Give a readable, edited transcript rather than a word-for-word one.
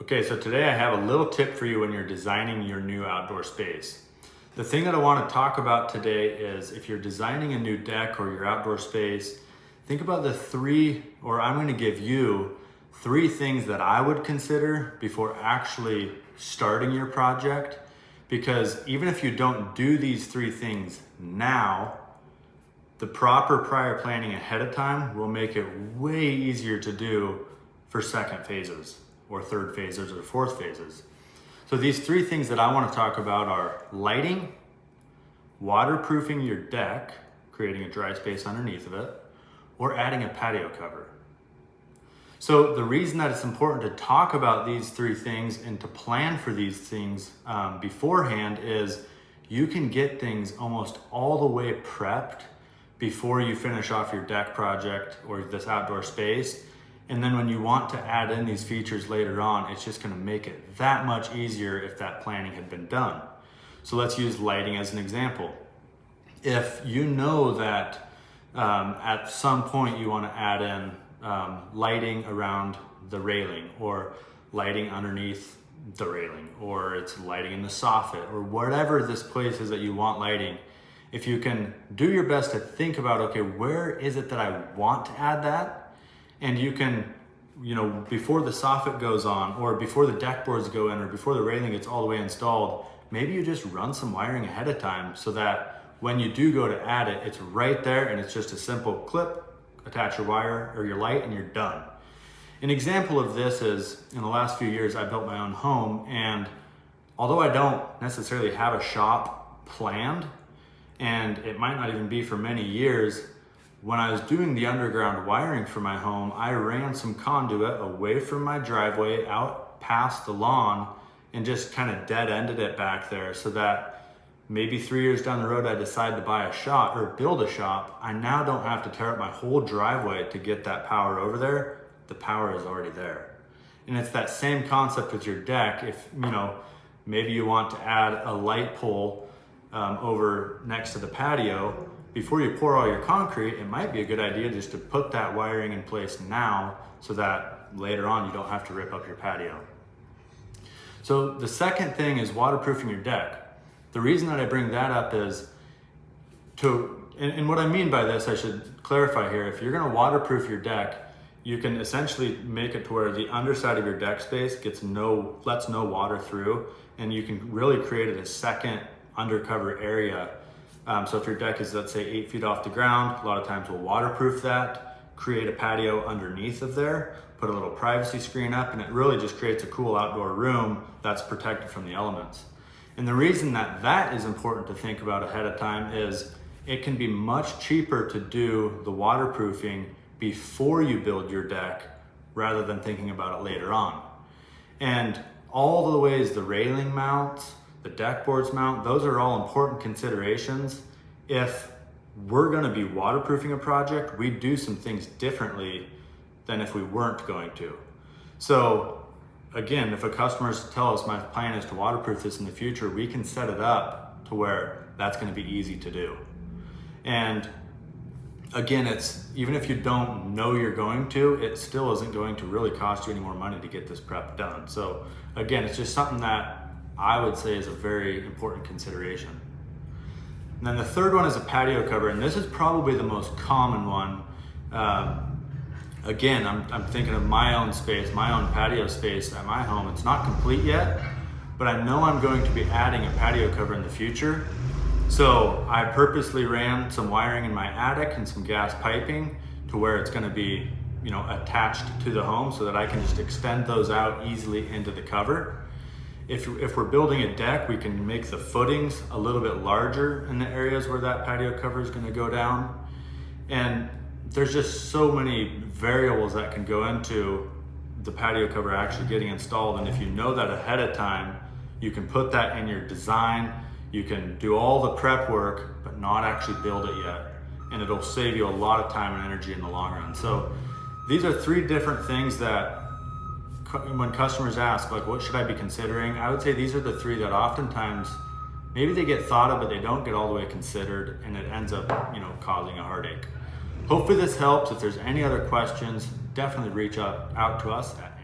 Okay, so today I have a little tip for you when you're designing your new outdoor space. The thing that I want to talk about today is if you're designing a new deck or your outdoor space, think about I'm going to give you 3 things that I would consider before actually starting your project. Because even if you don't do these 3 things now, the proper prior planning ahead of time will make it way easier to do for second phases or third phases or fourth phases. So these 3 things that I want to talk about are lighting, waterproofing your deck, creating a dry space underneath of it, or adding a patio cover. So the reason that it's important to talk about these 3 things and to plan for these things beforehand is you can get things almost all the way prepped before you finish off your deck project or this outdoor space. And then when you want to add in these features later on, it's just gonna make it that much easier if that planning had been done. So let's use lighting as an example. If you know that at some point you wanna add in lighting around the railing or lighting underneath the railing, or it's lighting in the soffit, or whatever this place is that you want lighting, if you can do your best to think about, okay, where is it that I want to add that? And you can, before the soffit goes on, or before the deck boards go in, or before the railing gets all the way installed, maybe you just run some wiring ahead of time so that when you do go to add it, it's right there and it's just a simple clip, attach your wire or your light, and you're done. An example of this is, in the last few years, I built my own home, and although I don't necessarily have a shop planned, and it might not even be for many years, when I was doing the underground wiring for my home, I ran some conduit away from my driveway out past the lawn and just kind of dead-ended it back there so that maybe 3 years down the road I decide to buy a shop or build a shop. I now don't have to tear up my whole driveway to get that power over there. The power is already there. And it's that same concept with your deck. If maybe you want to add a light pole over next to the patio, before you pour all your concrete, it might be a good idea just to put that wiring in place now so that later on you don't have to rip up your patio. So the second thing is waterproofing your deck. The reason that I bring that up is and what I mean by this, I should clarify here, if you're gonna waterproof your deck, you can essentially make it to where the underside of your deck space lets no water through, and you can really create a second undercover area. So if your deck is, let's say, 8 feet off the ground, a lot of times we'll waterproof that, create a patio underneath of there, put a little privacy screen up, and it really just creates a cool outdoor room that's protected from the elements. And the reason that that is important to think about ahead of time is it can be much cheaper to do the waterproofing before you build your deck rather than thinking about it later on. And all the ways the railing mounts, the deck boards mount, those are all important considerations. If we're gonna be waterproofing a project, we do some things differently than if we weren't going to. So again, if a customer's tell us my plan is to waterproof this in the future, we can set it up to where that's gonna be easy to do. And again, it's even if you don't know you're going to, it still isn't going to really cost you any more money to get this prep done. So again, it's just something that I would say is a very important consideration. And then the third one is a patio cover, and this is probably the most common one. Again, I'm thinking of my own space, my own patio space at my home. It's not complete yet, but I know I'm going to be adding a patio cover in the future. So I purposely ran some wiring in my attic and some gas piping to where it's gonna be attached to the home so that I can just extend those out easily into the cover. If we're building a deck, we can make the footings a little bit larger in the areas where that patio cover is going to go down. And there's just so many variables that can go into the patio cover actually getting installed. And if you know that ahead of time, you can put that in your design. You can do all the prep work, but not actually build it yet. And it'll save you a lot of time and energy in the long run. So these are 3 different things that when customers ask, like, what should I be considering? I would say these are the 3 that oftentimes maybe they get thought of, but they don't get all the way considered, and it ends up, causing a heartache. Hopefully this helps. If there's any other questions, definitely reach out to us at